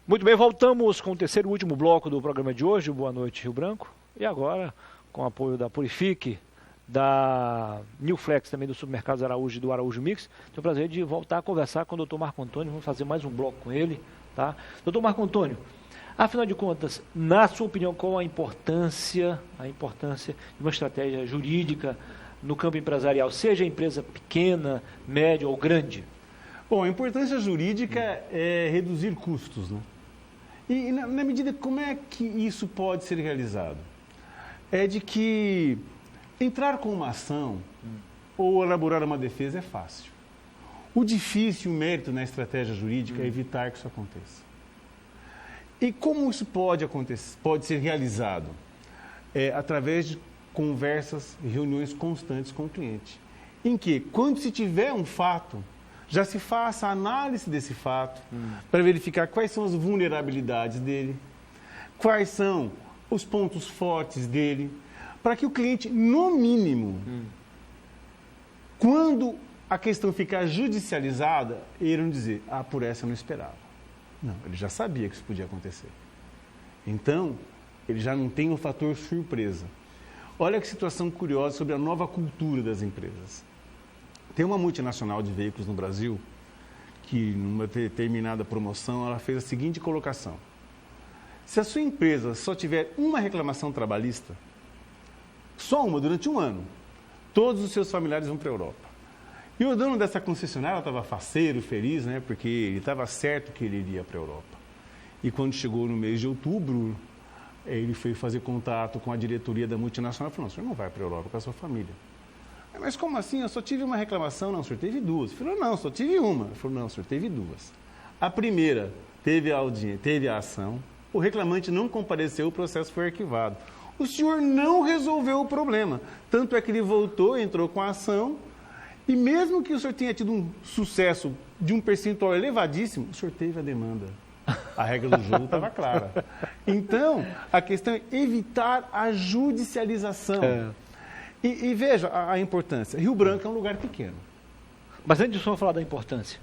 Muito bem, voltamos com o terceiro e último bloco do programa de hoje, Boa Noite Rio Branco. E agora, com o apoio da Purifique, da Newflex, também do Supermercados Araújo e do Araújo Mix, tenho o prazer de voltar a conversar com o Dr. Marco Antônio. Vamos fazer mais um bloco com ele, tá? Dr. Marco Antônio, afinal de contas, na sua opinião, qual a importância de uma estratégia jurídica no campo empresarial, seja a empresa pequena, média ou grande? Bom, a importância jurídica é reduzir custos, né? E na medida, como é que isso pode ser realizado? É de que entrar com uma ação ou elaborar uma defesa é fácil. O difícil, o mérito na estratégia jurídica é evitar que isso aconteça. E como isso pode acontecer, pode ser realizado? Através de conversas e reuniões constantes com o cliente. Em que, quando se tiver um fato, já se faça a análise desse fato para verificar quais são as vulnerabilidades dele, quais são os pontos fortes dele, para que o cliente, no mínimo, quando a questão ficar judicializada, ele não dizer, por essa eu não esperava. Não, ele já sabia que isso podia acontecer. Então, ele já não tem o fator surpresa. Olha que situação curiosa sobre a nova cultura das empresas. Tem uma multinacional de veículos no Brasil que, numa determinada promoção, ela fez a seguinte colocação. Se a sua empresa só tiver uma reclamação trabalhista, só uma, durante um ano, todos os seus familiares vão para a Europa. E o dono dessa concessionária estava faceiro, feliz, né? Porque ele estava certo que ele iria para a Europa. E quando chegou no mês de outubro, ele foi fazer contato com a diretoria da multinacional e falou, não, o senhor não vai para a Europa com a sua família. Mas como assim? Eu só tive uma reclamação. Não, o senhor teve duas. Ele falou, não, só tive uma. Ele falou, não, o senhor teve duas. A primeira teve a audiência, teve a ação, o reclamante não compareceu, o processo foi arquivado. O senhor não resolveu o problema. Tanto é que ele voltou, entrou com a ação, e mesmo que o senhor tenha tido um sucesso de um percentual elevadíssimo, o senhor teve a demanda. A regra do jogo estava clara. Então, a questão é evitar a judicialização. E veja a importância. Rio Branco é um lugar pequeno. Mas antes de o senhor falar da importância,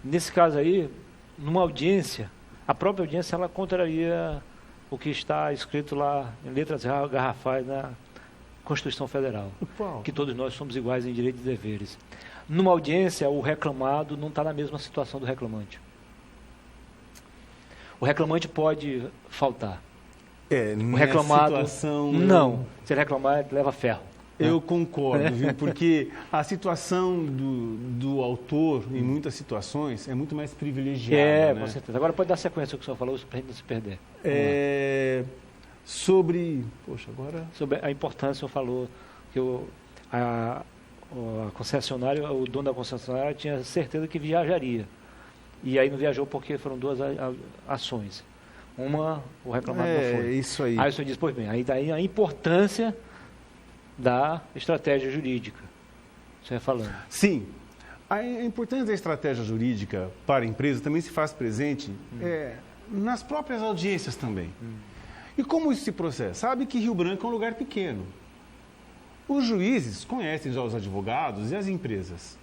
nesse caso aí, numa audiência, a própria audiência ela contraria o que está escrito lá em letras garrafais na Constituição Federal. Qual? Que todos nós somos iguais em direitos e deveres. Numa audiência, o reclamado não está na mesma situação do reclamante. O reclamante pode faltar. O reclamado situação, não. Se ele reclamar, ele leva ferro. Eu concordo, viu? Porque a situação do autor, em muitas situações, é muito mais privilegiada. Né? Com certeza. Agora pode dar sequência ao que o senhor falou, para a gente não se perder. Sobre a importância, o senhor falou que a concessionária, o dono da concessionária tinha certeza que viajaria. E aí não viajou porque foram duas ações. Uma, o reclamado não foi. Isso aí. Aí o senhor diz, pois bem, aí daí a importância da estratégia jurídica. Você vai falando. Sim. A importância da estratégia jurídica para a empresa também se faz presente nas próprias audiências também. E como isso se processa? Sabe que Rio Branco é um lugar pequeno. Os juízes conhecem já os advogados e as empresas.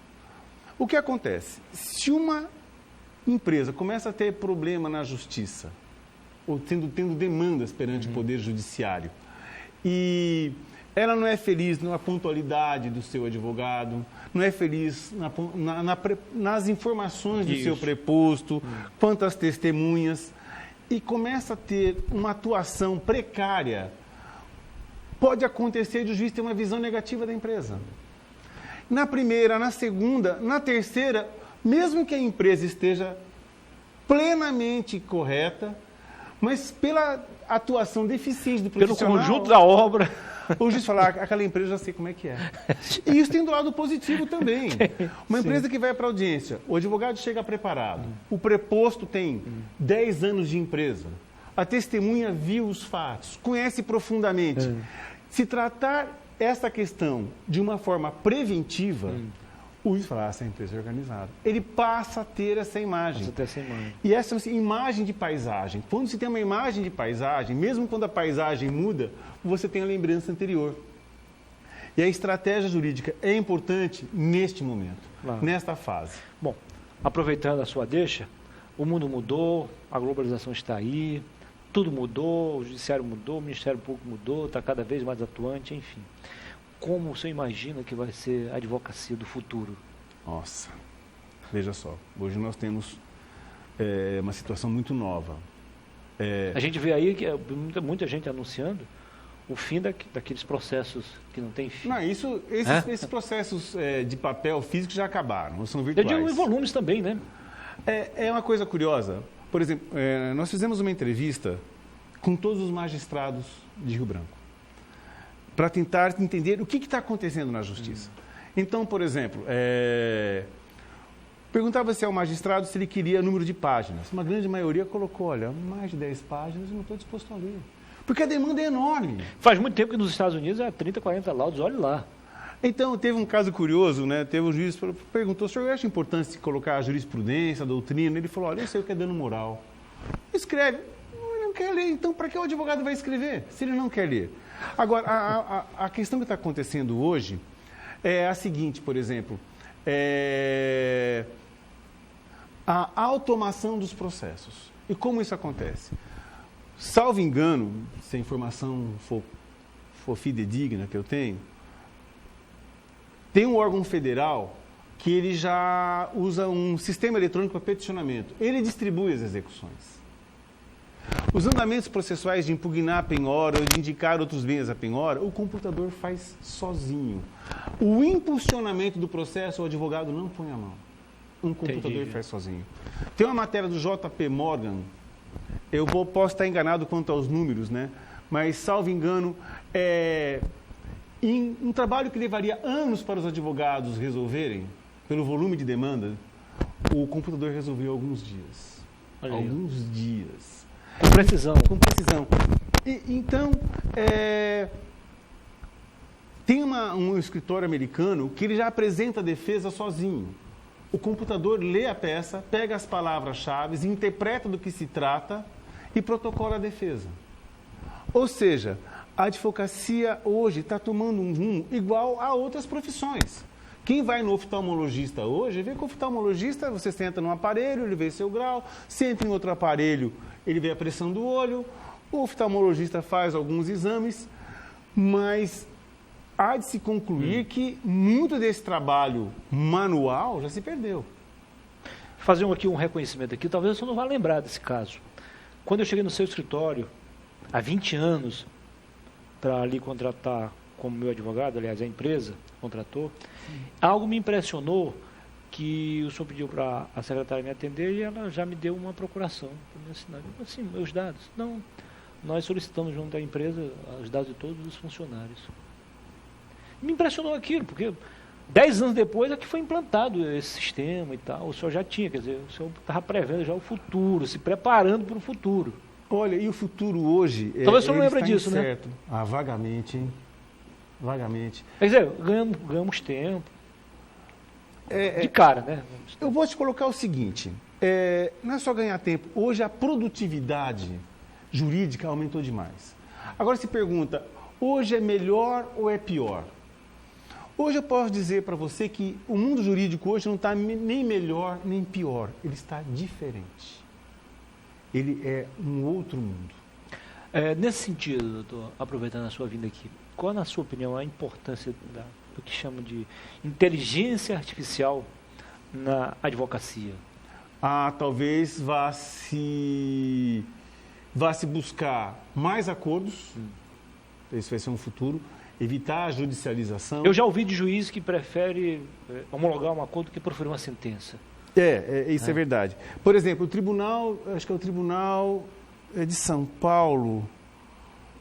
O que acontece? Se uma empresa começa a ter problema na justiça, ou tendo demandas perante o Poder Judiciário, e ela não é feliz na pontualidade do seu advogado, não é feliz nas informações do seu preposto, quanto às testemunhas, e começa a ter uma atuação precária, pode acontecer de o juiz ter uma visão negativa da empresa. Na primeira, na segunda, na terceira, mesmo que a empresa esteja plenamente correta, mas pela atuação deficiente do profissional... Pelo conjunto da obra... O juiz fala, aquela empresa já sei como é que é. E isso tem do lado positivo também. Uma empresa que vai para a audiência, o advogado chega preparado, o preposto tem 10 anos de empresa, a testemunha viu os fatos, conhece profundamente. Se tratar essa questão de uma forma preventiva, o juiz fala, essa empresa é organizada. Ele passa a ter essa imagem. E essa imagem de paisagem. Quando se tem uma imagem de paisagem, mesmo quando a paisagem muda, você tem a lembrança anterior. E a estratégia jurídica é importante neste momento, nesta fase. Bom, aproveitando a sua deixa, O mundo mudou, a globalização está aí, tudo mudou, o judiciário mudou, o Ministério Público mudou, está cada vez mais atuante, enfim. Como você imagina que vai ser a advocacia do futuro? Nossa, veja só, hoje nós temos uma situação muito nova. A gente vê aí que muita gente anunciando o fim daqueles processos que não tem fim. Não, esses processos de papel físico já acabaram, são virtuais. Eu digo em volumes também, né? É uma coisa curiosa. Por exemplo, nós fizemos uma entrevista com todos os magistrados de Rio Branco para tentar entender o que está acontecendo na justiça. Então, por exemplo, perguntava-se ao magistrado se ele queria número de páginas. Uma grande maioria colocou, olha, mais de 10 páginas eu não estou disposto a ler. Porque a demanda é enorme. Faz muito tempo que nos Estados Unidos há 30, 40 laudos, olhe lá. Então, teve um caso curioso, né? Teve um juiz que perguntou, o senhor acha importante colocar a jurisprudência, a doutrina? Ele falou, olha, eu sei o que é dano moral. Escreve. Ele não quer ler, então para que o advogado vai escrever, se ele não quer ler? Agora, a questão que está acontecendo hoje é a seguinte, por exemplo, a automação dos processos. E como isso acontece? Salvo engano, se a informação for fidedigna que eu tenho, tem um órgão federal que ele já usa um sistema eletrônico para peticionamento. Ele distribui as execuções. Os andamentos processuais de impugnar a penhora ou de indicar outros bens à penhora, o computador faz sozinho. O impulsionamento do processo, o advogado não põe a mão. Um computador faz sozinho. Tem uma matéria do JP Morgan, posso estar enganado quanto aos números, né? Mas, salvo engano, em um trabalho que levaria anos para os advogados resolverem, pelo volume de demanda, o computador resolveu alguns dias. Alguns dias. Com precisão. Com precisão. Então, tem um escritório americano que ele já apresenta a defesa sozinho. O computador lê a peça, pega as palavras-chave, interpreta do que se trata e protocola a defesa. Ou seja, a advocacia hoje está tomando um rumo igual a outras profissões. Quem vai no oftalmologista hoje, vê que o oftalmologista, você senta num aparelho, ele vê seu grau, senta em outro aparelho, ele vê a pressão do olho, o oftalmologista faz alguns exames, mas há de se concluir que muito desse trabalho manual já se perdeu. Fazer aqui um reconhecimento aqui, talvez você não vá lembrar desse caso. Quando eu cheguei no seu escritório, há 20 anos, para ali contratar como meu advogado, aliás, a empresa contratou, algo me impressionou que o senhor pediu para a secretária me atender e ela já me deu uma procuração para me assinar. Assim, meus dados. Não, nós solicitamos junto da empresa os dados de todos os funcionários. Me impressionou aquilo, porque 10 anos depois é que foi implantado esse sistema e tal. O senhor já tinha, quer dizer, o senhor estava prevendo já o futuro, se preparando para o futuro. Olha, e o futuro hoje... Talvez o senhor não lembre disso, incerto, né? Vagamente, hein? Vagamente. Quer dizer, ganhamos tempo. De cara, né? Eu vou te colocar o seguinte, não é só ganhar tempo. Hoje a produtividade jurídica aumentou demais. Agora se pergunta, hoje é melhor ou é pior? Hoje eu posso dizer para você que o mundo jurídico hoje não está nem melhor nem pior. Ele está diferente. Ele é um outro mundo. Nesse sentido, doutor, aproveitando a sua vinda aqui, qual, na sua opinião, a importância do que chamam de inteligência artificial na advocacia? Talvez vá se buscar mais acordos, esse vai ser um futuro, evitar a judicialização. Eu já ouvi de juiz que prefere homologar um acordo do que proferir uma sentença. Isso é verdade. Por exemplo, o tribunal, acho que é o tribunal de São Paulo,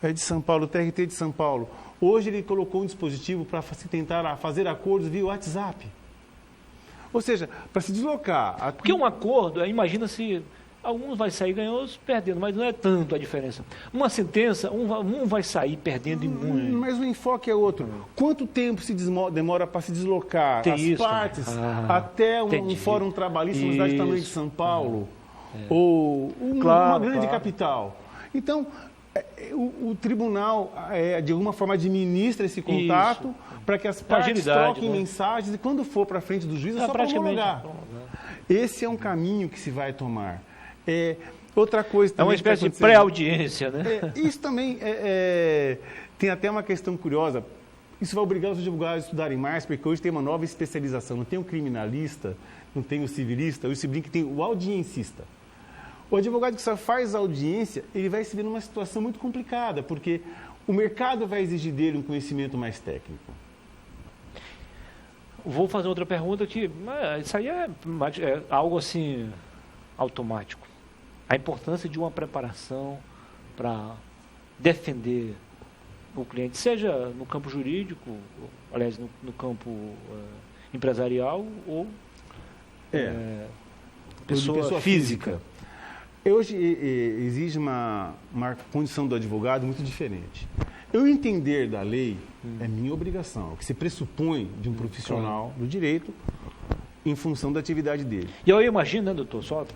o TRT de São Paulo. Hoje ele colocou um dispositivo para se tentar fazer acordos via WhatsApp. Ou seja, para se deslocar... Porque um acordo, imagina-se, alguns vai sair ganhando, outros perdendo, mas não é tanto a diferença. Uma sentença, um vai sair perdendo em muito. Mas o enfoque é outro. Quanto tempo se demora para se deslocar as partes até um fórum trabalhista na cidade do tamanho de São Paulo? Ou uma grande capital? Então, o tribunal, de alguma forma, administra esse contato para que as partes troquem mensagens e quando for para frente do juiz é só para homologar. Esse é um caminho que se vai tomar. Outra coisa também é uma espécie de pré-audiência, né? Isso também tem até uma questão curiosa. Isso vai obrigar os advogados a estudarem mais, porque hoje tem uma nova especialização. Não tem o criminalista, não tem o civilista, hoje se brinca que tem o audiencista. O advogado que só faz audiência, ele vai se ver numa situação muito complicada, porque o mercado vai exigir dele um conhecimento mais técnico. Vou fazer outra pergunta que isso aí é algo assim automático. A importância de uma preparação para defender o cliente, seja no campo jurídico, aliás, no campo empresarial ou pessoa física. Hoje exige uma condição do advogado muito diferente. Eu entender da lei é minha obrigação, é o que se pressupõe de um profissional do direito em função da atividade dele. E eu imagino, né, doutor, só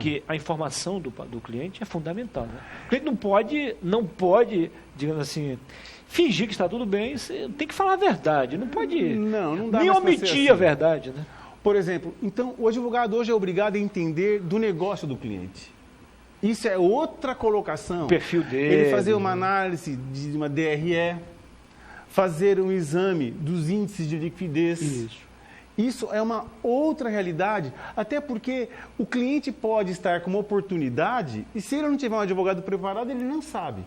que a informação do cliente é fundamental. Né? O cliente não pode, digamos assim, fingir que está tudo bem, você tem que falar a verdade, não pode não dá nem mais omitir assim. a verdade. Né? Por exemplo, então o advogado hoje é obrigado a entender do negócio do cliente. Isso é outra colocação. O perfil dele. Ele fazer uma análise de uma DRE, fazer um exame dos índices de liquidez. Isso é uma outra realidade, até porque o cliente pode estar com uma oportunidade e se ele não tiver um advogado preparado, ele não sabe.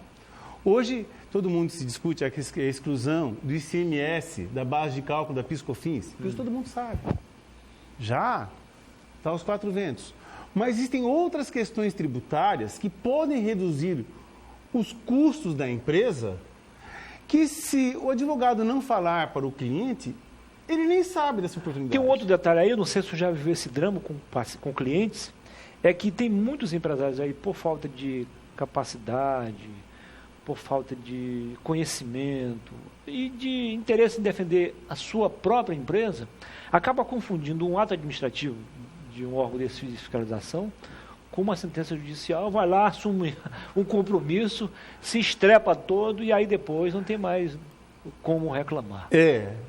Hoje, todo mundo se discute a exclusão do ICMS, da base de cálculo da PIS/COFINS. Isso todo mundo sabe. Já está aos 4 ventos. Mas existem outras questões tributárias que podem reduzir os custos da empresa, que se o advogado não falar para o cliente, ele nem sabe dessa oportunidade. Tem um outro detalhe aí, eu não sei se você já viveu esse drama com clientes, é que tem muitos empresários aí, por falta de capacidade, por falta de conhecimento e de interesse em defender a sua própria empresa, acaba confundindo um ato administrativo de um órgão de fiscalização com uma sentença judicial, vai lá, assume um compromisso, se estrepa todo e aí depois não tem mais como reclamar.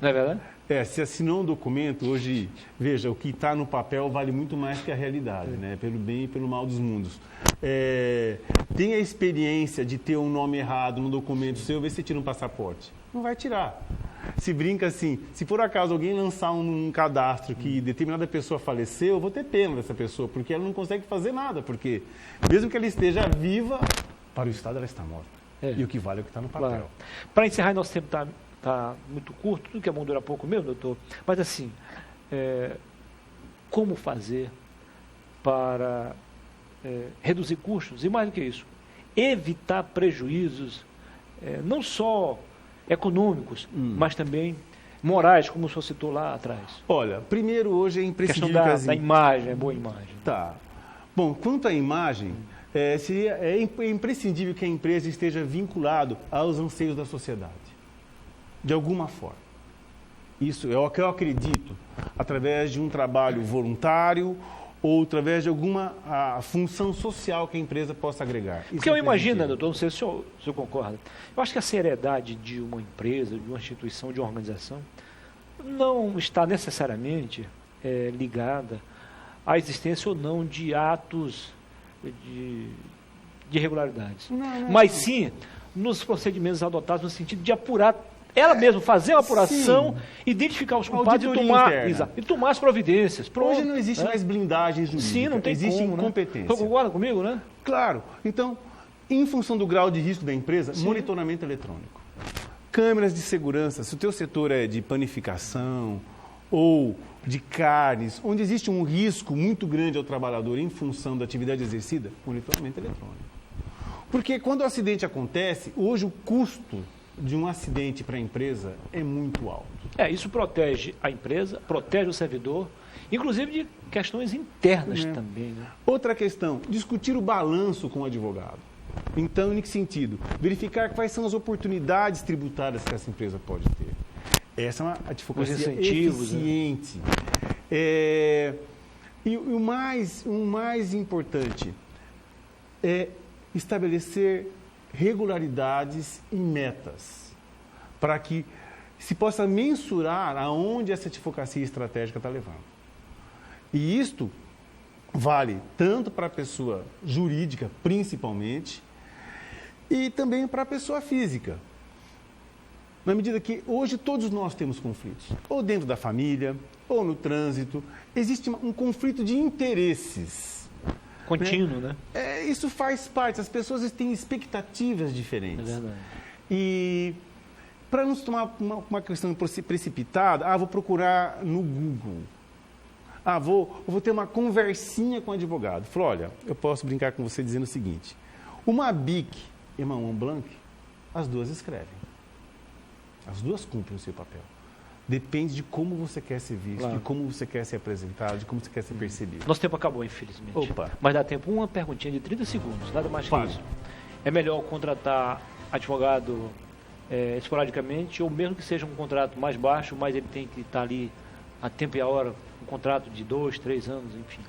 Não é verdade? Se assinou um documento, hoje, veja, o que está no papel vale muito mais que a realidade, né? Pelo bem e pelo mal dos mundos. Tem a experiência de ter um nome errado no documento seu, vê se você tira um passaporte. Não vai tirar. Se brinca assim, se por acaso alguém lançar um cadastro que determinada pessoa faleceu, eu vou ter pena dessa pessoa, porque ela não consegue fazer nada, porque mesmo que ela esteja viva, para o Estado ela está morta. E o que vale é o que está no papel. Claro. Para encerrar, nosso tempo está muito curto, tudo que é bom dura pouco mesmo, doutor. Mas assim, como fazer para reduzir custos e mais do que isso, evitar prejuízos, não só econômicos, mas também morais, como o senhor citou lá atrás. Olha, primeiro hoje é imprescindível... A questão da imagem, boa imagem. Tá. Bom, quanto à imagem, é imprescindível que a empresa esteja vinculada aos anseios da sociedade, de alguma forma. Isso é o que eu acredito, através de um trabalho voluntário ou através de alguma função social que a empresa possa agregar. Porque eu imagino, doutor, não sei se o senhor concorda, eu acho que a seriedade de uma empresa, de uma instituição, de uma organização, não está necessariamente ligada à existência ou não de atos de irregularidades. Mas sim nos procedimentos adotados no sentido de apurar, ela mesma fazer uma apuração, identificar os culpados e tomar as providências. Pronto, hoje não existe mais blindagem jurídica. Sim, não tem existe como, incompetência. Você concorda comigo, né? Claro. Então, em função do grau de risco da empresa, monitoramento eletrônico. Câmeras de segurança. Se o teu setor é de panificação ou de carnes, onde existe um risco muito grande ao trabalhador em função da atividade exercida, monitoramento eletrônico. Porque quando o acidente acontece, hoje o custo de um acidente para a empresa é muito alto. Isso protege a empresa, protege o servidor, inclusive de questões internas também. Né? Outra questão, discutir o balanço com o advogado. Então, em que sentido? Verificar quais são as oportunidades tributárias que essa empresa pode ter. Essa é uma advocacia eficiente. Né? E o mais importante é estabelecer regularidades e metas para que se possa mensurar aonde essa advocacia estratégica está levando. E isto vale tanto para a pessoa jurídica, principalmente, e também para a pessoa física. Na medida que hoje todos nós temos conflitos, ou dentro da família, ou no trânsito, existe um conflito de interesses. Contínuo, né? Isso faz parte, as pessoas têm expectativas diferentes. É verdade. E para não se tomar uma questão precipitada, vou procurar no Google. Vou ter uma conversinha com o advogado. Falou, olha, eu posso brincar com você dizendo o seguinte, uma BIC e uma Mont Blanc, as duas escrevem. As duas cumprem o seu papel. Depende de como você quer ser visto, claro, de como você quer ser apresentado, de como você quer ser percebido. Nosso tempo acabou, infelizmente. Opa. Mas dá tempo, uma perguntinha de 30 segundos, nada mais que isso. É melhor contratar advogado esporadicamente, ou mesmo que seja um contrato mais baixo, mas ele tem que estar ali a tempo e a hora, um contrato de 2, 3 anos, enfim?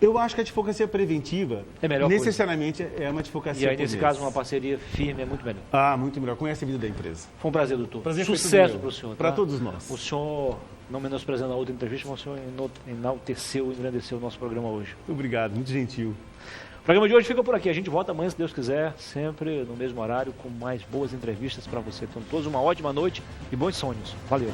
Eu acho que a advocacia preventiva necessariamente é uma advocacia. E aí, nesse caso, uma parceria firme é muito melhor. Muito melhor. Conhece a vida da empresa. Foi um prazer, doutor. Prazer. Sucesso para o senhor. Para todos nós. O senhor, não menosprezando a outra entrevista, mas o senhor enalteceu e engrandeceu o nosso programa hoje. Muito obrigado, muito gentil. O programa de hoje fica por aqui. A gente volta amanhã, se Deus quiser, sempre no mesmo horário, com mais boas entrevistas para você. Então, todos uma ótima noite e bons sonhos. Valeu.